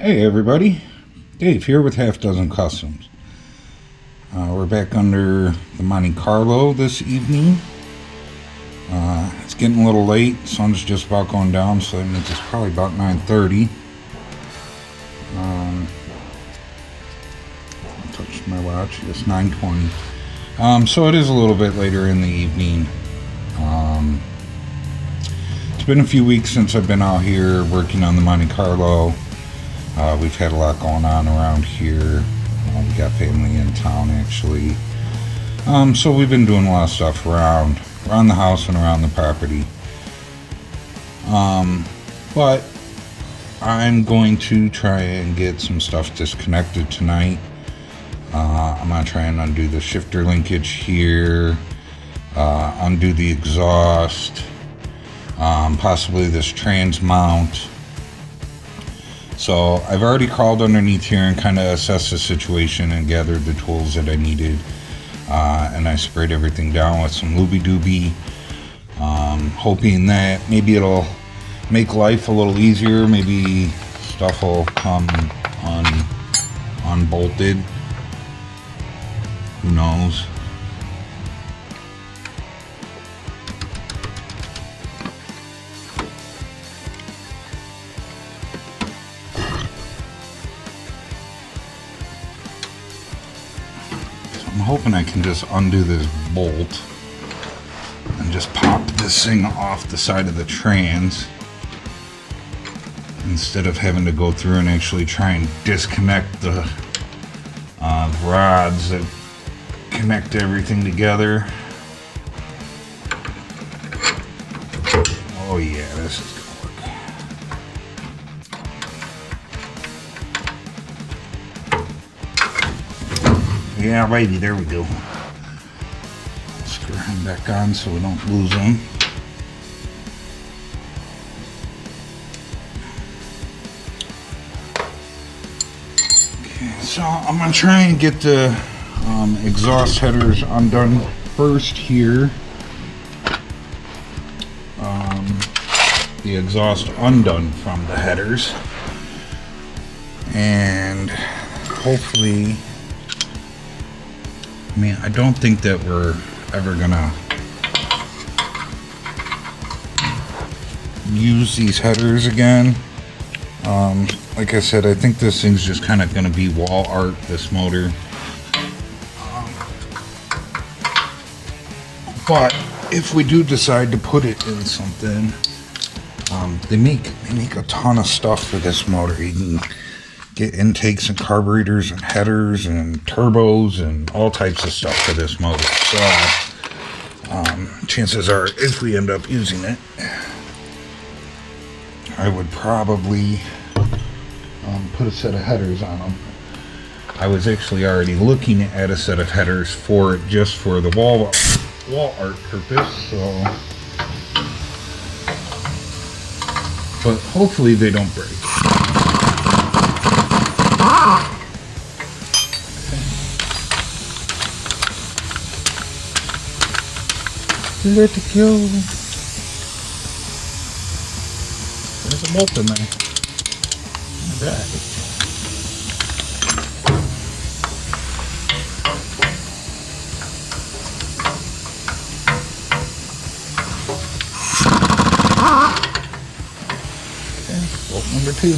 Hey everybody, Dave here with Half Dozen Customs. We're back under the Monte Carlo this evening. It's getting a little late, sun's just about going down, so that means it's probably about 9:30. I touched my watch, it's 9:20. So it is a little bit later in the evening. It's been a few weeks since I've been out here working on the Monte Carlo. We've had a lot going on around here. We got family in town actually. So we've been doing a lot of stuff around the house and around the property. But I'm going to try and get some stuff disconnected tonight. I'm going to try and undo the shifter linkage here, undo the exhaust, possibly this trans mount. So I've already crawled underneath here and kind of assessed the situation and gathered the tools that I needed. And I sprayed everything down with some Looby Dooby, hoping that maybe it'll make life a little easier. Maybe stuff will come unbolted. Who knows? I'm hoping I can just undo this bolt and just pop this thing off the side of the trans instead of having to go through and actually try and disconnect the rods that connect everything together. Oh yeah, this is gonna work. Yeah, baby, there we go. Screw him back on so we don't lose him. Okay, so I'm gonna try and get the exhaust headers undone first here. The exhaust undone from the headers, and hopefully, I mean, I don't think that we're ever gonna use these headers again. Like I said, I think this thing's just kind of gonna be wall art, this motor. But if we do decide to put it in something, they make a ton of stuff for this motor. You can get intakes and carburetors and headers and turbos and all types of stuff for this motor. So chances are, if we end up using it, I would probably put a set of headers on them. I was actually already looking at a set of headers for it, just for the wall art purpose. So, but hopefully they don't break. Let it go. There's a bolt in there. Alright. Okay, bolt number 2.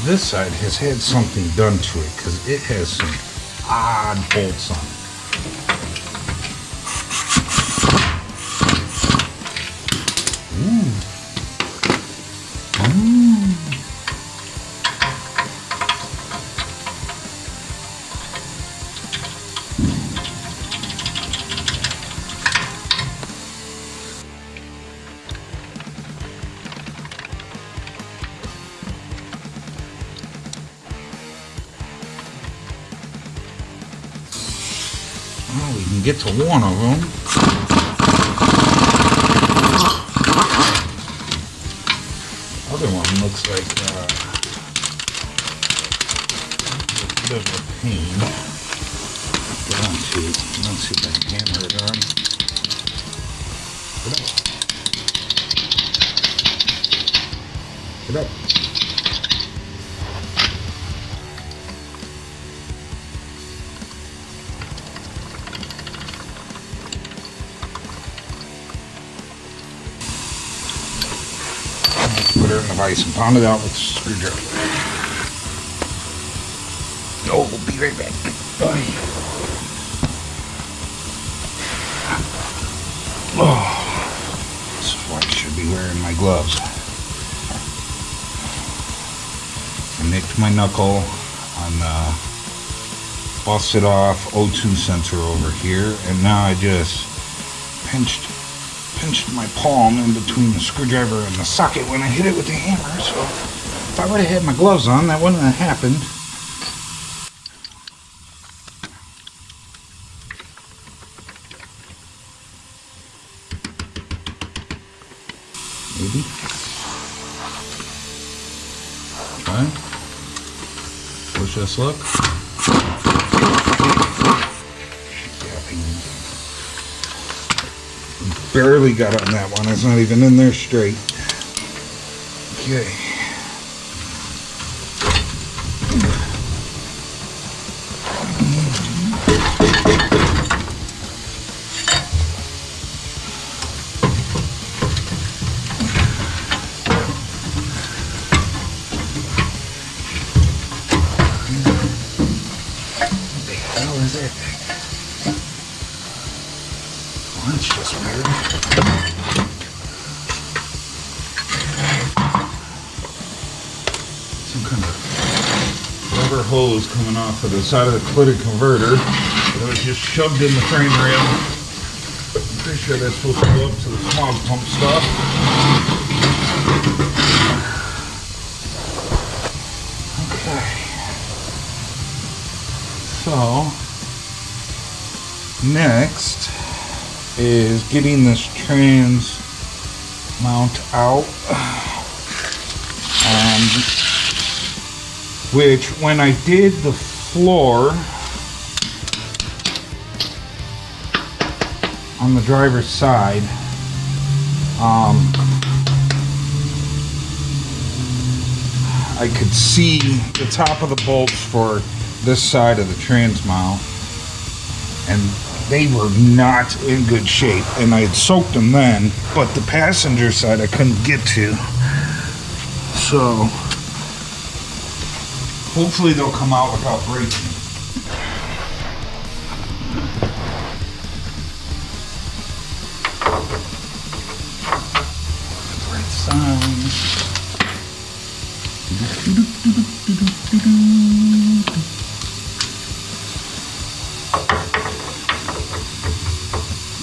This side has had something done to it because it has some odd bolts on it. Well, we can get to one of them. other one looks like a bit of a pain. Get onto. Let's see if I can hammer it on. Get up. Get up. Let's put her in the vise and pound it out with a screwdriver. Oh, we'll be right back. Oh, this is why I should be wearing my gloves. I nicked my knuckle on the busted off O2 sensor over here, and now I just pinched my palm in between the screwdriver and the socket when I hit it with the hammer. So if I would have had my gloves on, that wouldn't have happened. Maybe. Okay. Let's just look. Barely got on that one. It's not even in there straight. Okay. Hose coming off of the side of the clitted converter that was just shoved in the frame rail. I'm pretty sure that's supposed to go up to the smog pump stuff. Okay. So next is getting this trans mount out. Which, when I did the floor on the driver's side, I could see the top of the bolts for this side of the trans mount, and they were not in good shape, and I had soaked them then, but the passenger side I couldn't get to. So hopefully they'll come out without breaking. Right side.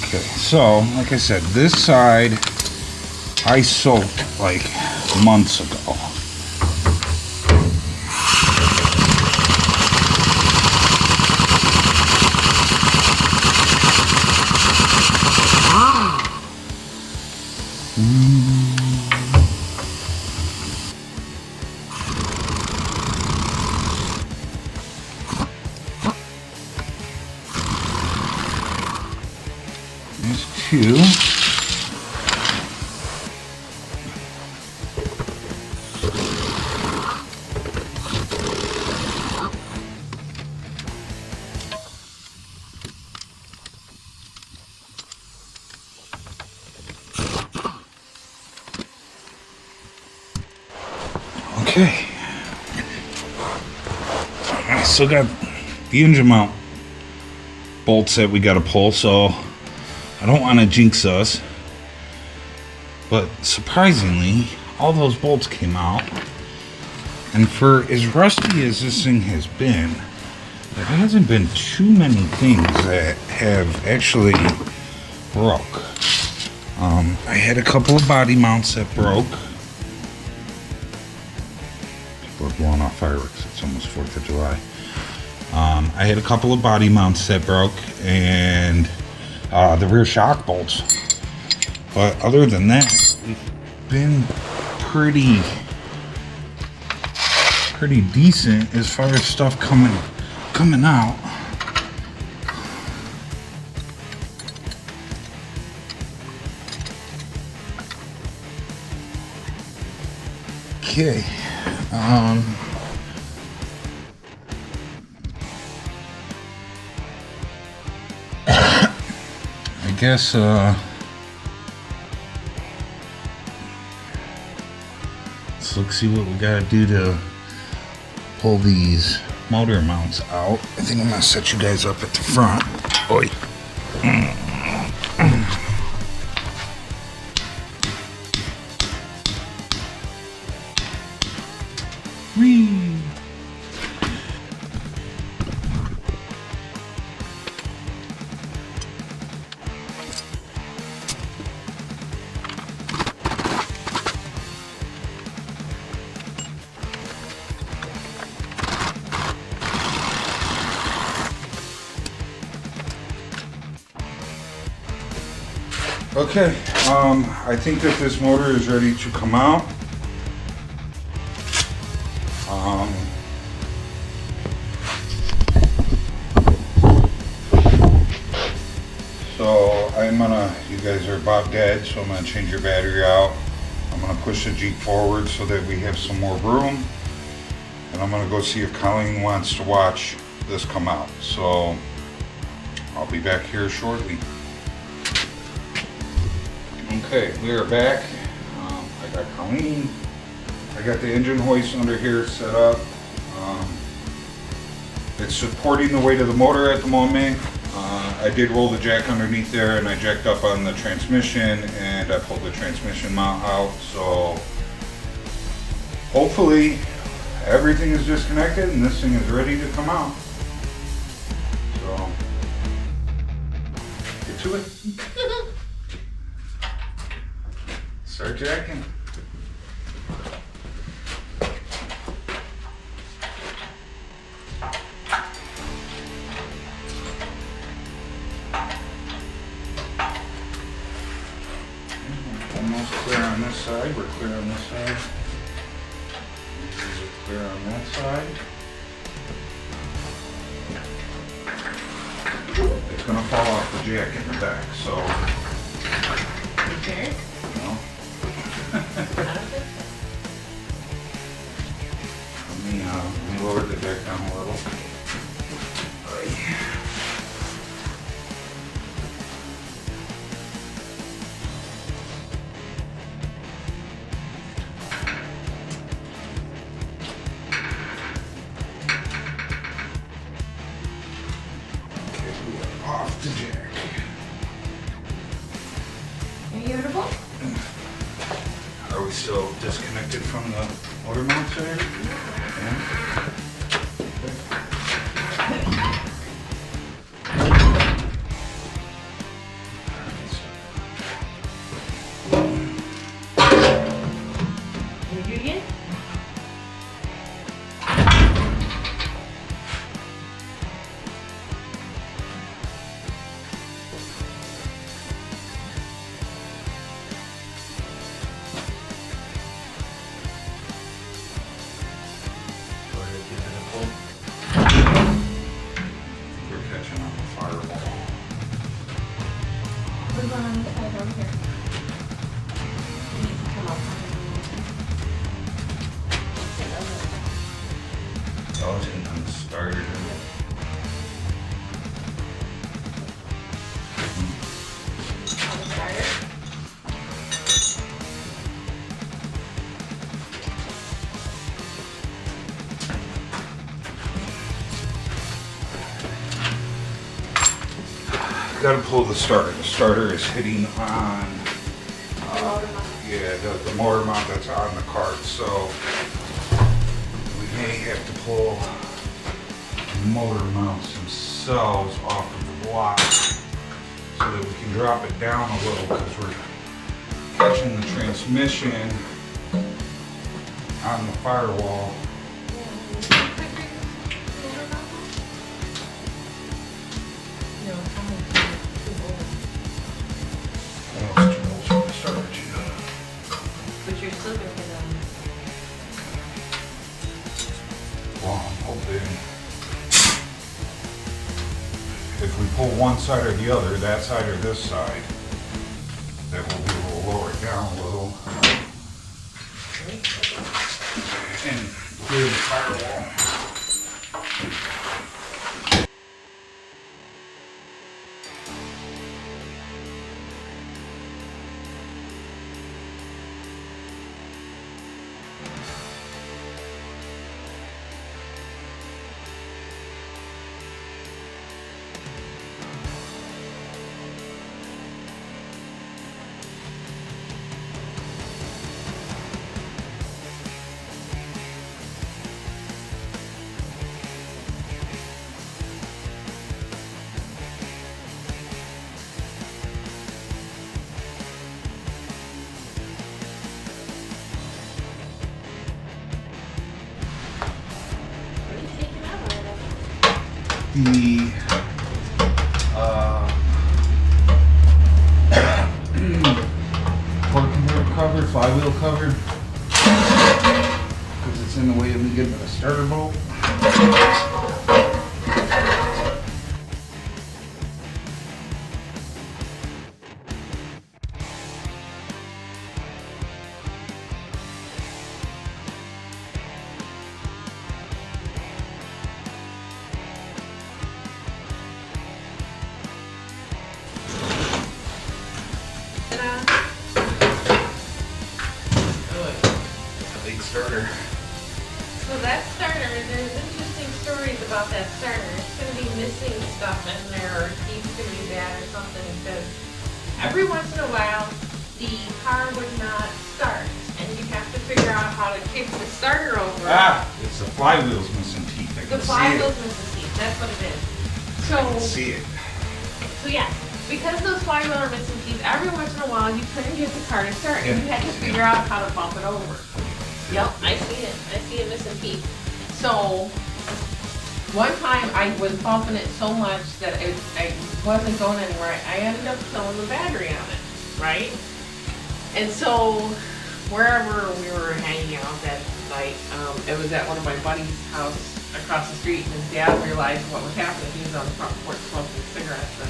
Okay, so like I said, this side I soaked like months ago. There's two. Okay, I still got the engine mount bolts that we got to pull, so I don't want to jinx us, but surprisingly all those bolts came out, and for as rusty as this thing has been, there hasn't been too many things that have actually broke. I had a couple of body mounts that broke. We're blowing off fireworks. It's almost 4th of July. I had a couple of body mounts that broke, and the rear shock bolts. But other than that, we've been pretty pretty decent as far as stuff coming out. Okay. I guess let's see what we gotta do to pull these motor mounts out. I think I'm gonna set you guys up at the front. Oi. Whee. Okay, I think that this motor is ready to come out. So you guys are about dead, so I'm gonna change your battery out. I'm gonna push the Jeep forward so that we have some more room. And I'm gonna go see if Colleen wants to watch this come out. So I'll be back here shortly. Okay, we are back. I got Colleen. I got the engine hoist under here set up. It's supporting the weight of the motor at the moment. I did roll the jack underneath there and I jacked up on the transmission and I pulled the transmission mount out. So hopefully everything is disconnected and this thing is ready to come out. So get to it. Start jacking. Almost clear on this side. We're clear on this side. These are clear on that side. It's going to fall off the jack in the back, so. Okay. No. Let me lower the deck down a little. Okay, we are off the jack. Are you irritable? Are we still disconnected from the motor mount there? Yeah. You do again? We're catching on the firewall. What's going on this side over here? You need to come up. Oh, it's on the starter. On the starter. Gotta pull the starter. The starter is hitting on, yeah, the motor mount that's on the cart. So we may have to pull the motor mounts themselves off of the block so that we can drop it down a little because we're catching the transmission on the firewall. But you're still gonna get Well, I'm hoping if we pull one side or the other, that side or this side, that will be able to lower it down a little. And clear the firewall. The torque converter covered, flywheel covered, because it's in the way of me getting the starter bolt. Starter. So that starter, there's interesting stories about that starter. It's going to be missing stuff in there, or it's going to be bad or something, because every once in a while the car would not start, and you have to figure out how to kick the starter over. Ah, it's the flywheel's missing teeth. I can The flywheel's missing teeth, that's what it is. So, I can see it. So yeah, because those flywheel are missing teeth, every once in a while you couldn't get the car to start, and you had to figure out how to bump it over. Yep, I see it. I see it missing teeth. So, one time I was bumping it so much that I wasn't going anywhere. I ended up killing the battery on it, right? And so, wherever we were hanging out that night, it was at one of my buddy's house across the street, and his dad realized what was happening. He was on the front porch smoking cigarettes, and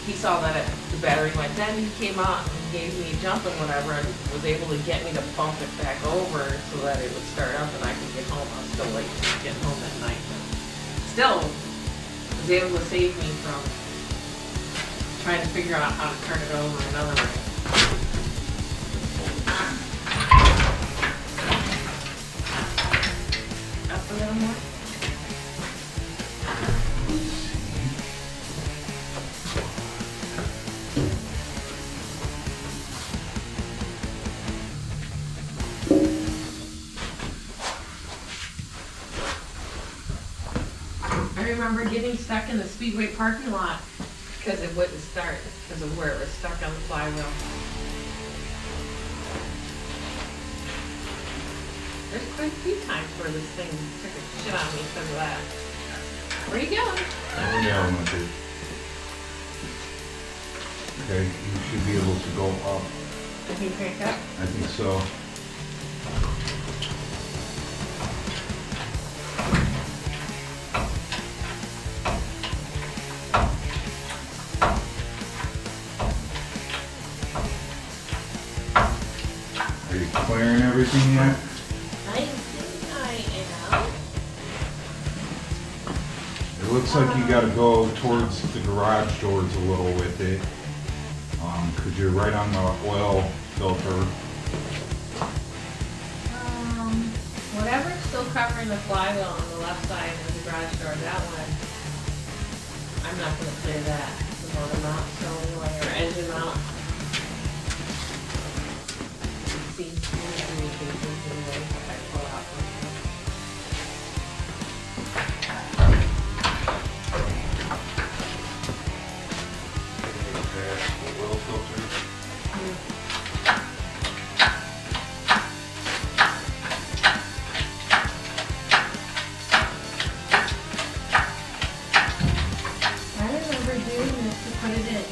he saw that the battery went dead, and he came out and gave me a jump and whatever, and was able to get me to bump it back over so that it would start up and I could get home. I was still late getting home that night, but still was able to save me from trying to figure out how to turn it over another way. Up a little more. I remember getting stuck in the Speedway parking lot because it wouldn't start because of where it was stuck on the flywheel. There's quite a few times where this thing took a shit on me because of that. Where are you going? We're down with it. Okay, you should be able to go up. Did you pick up? I think so. Are you clearing everything yet? I think I am. It looks like you gotta go towards the garage doors a little with it. Cause you're right on the oil filter. Whatever's still covering the flywheel on the left side of the garage door, that one, I'm not gonna clear that. The motor mount, so anyway, or engine mount. See, communications anyway, if I pull out. The oil filter. I remember doing this to put it in.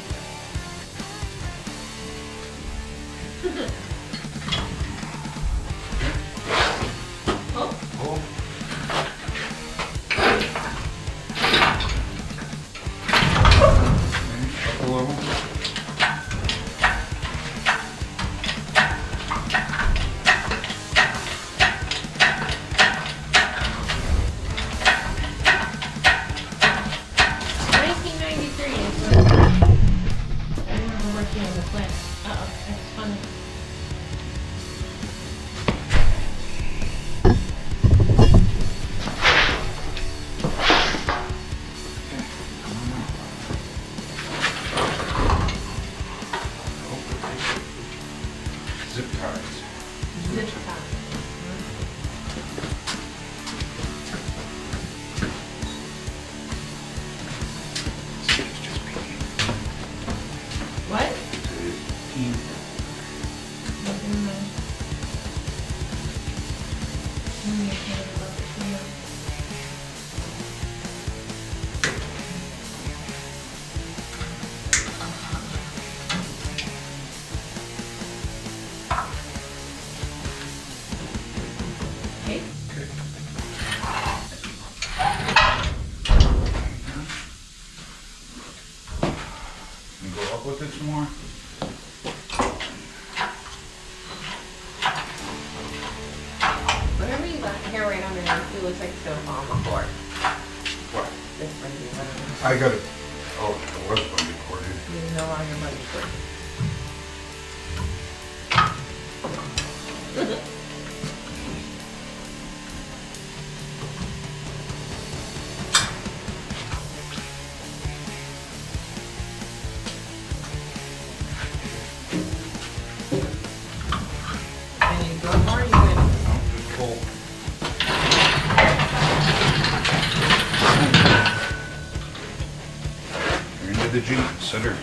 more. Whatever you got here right underneath, it looks like it's gonna fall on the floor. What? This bungee, whatever. I got it. Oh, it was bungee corded. You no longer bungee cord. And go more, you can. No, just pull. You're into the Jeep. Sit her.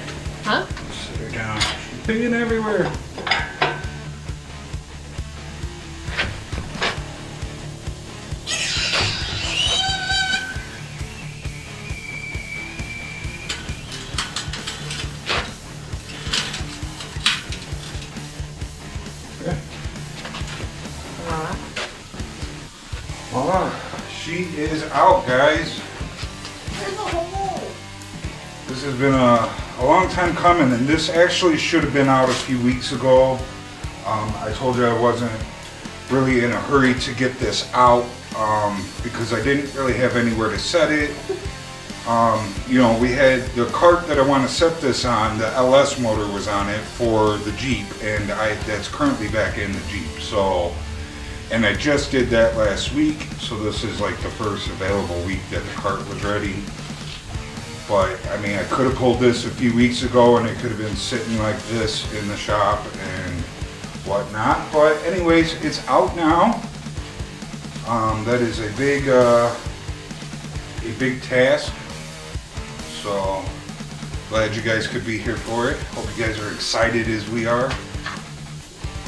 Huh? Sit her down. She's pinging everywhere. Voila. She is out, guys. There's a hole. This has been a long time coming, and this actually should have been out a few weeks ago. I told you I wasn't really in a hurry to get this out because I didn't really have anywhere to set it. You know, we had the cart that I want to set this on, the LS motor was on it for the Jeep, and that's currently back in the Jeep. So, and I just did that last week, so this is like the first available week that the cart was ready. But I mean, I could have pulled this a few weeks ago and it could have been sitting like this in the shop and whatnot. But anyways, it's out now. That is a big task. So glad you guys could be here for it. Hope you guys are excited as we are.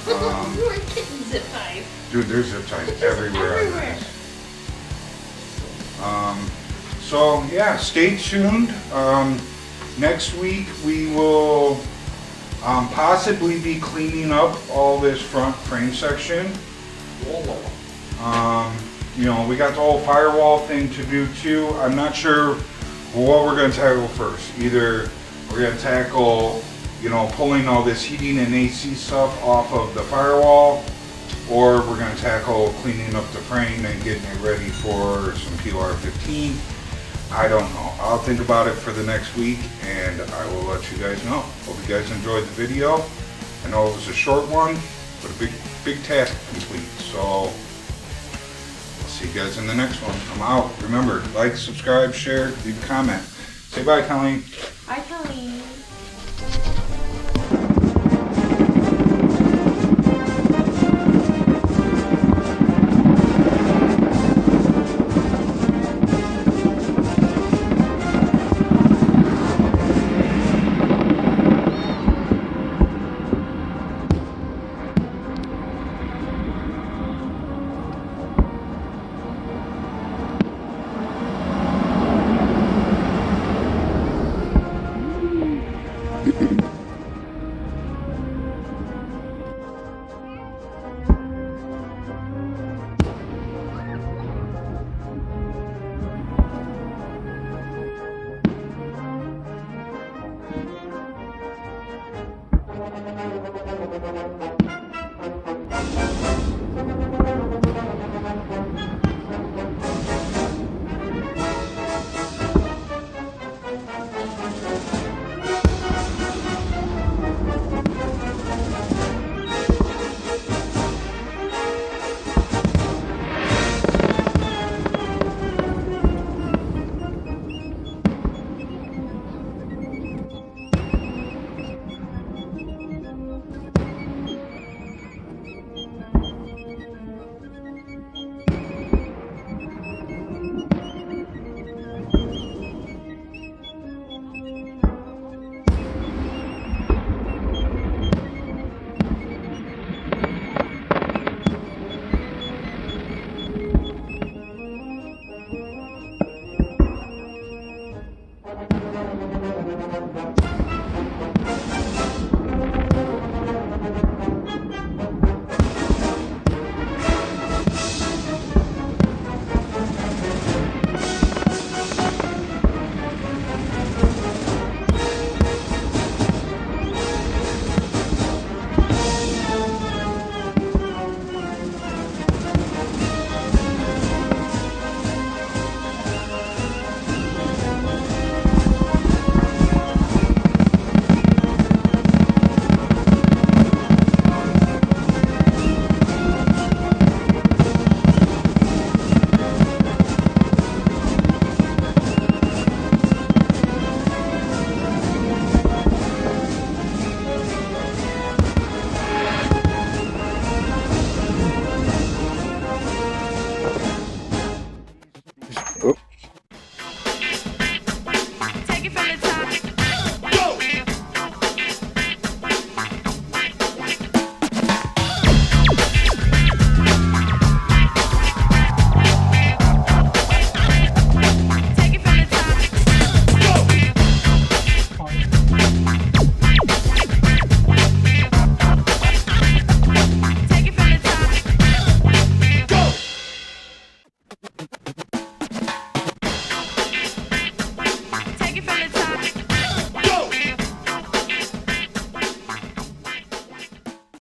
We're getting zip ties. Dude, there's zip ties everywhere. Everywhere. So yeah, stay tuned. Next week we will possibly be cleaning up all this front frame section. You know, we got the whole firewall thing to do too. I'm not sure what we're going to tackle first. Either we're going to tackle, you know, pulling all this heating and AC stuff off of the firewall, or we're going to tackle cleaning up the frame and getting it ready for some PR15. I don't know. I'll think about it for the next week and I will let you guys know. Hope you guys enjoyed the video. I know it was a short one, but a big task complete. So I'll see you guys in the next one. I'm out. Remember, like, subscribe, share, leave a comment. Say bye, Colleen. Bye, Colleen.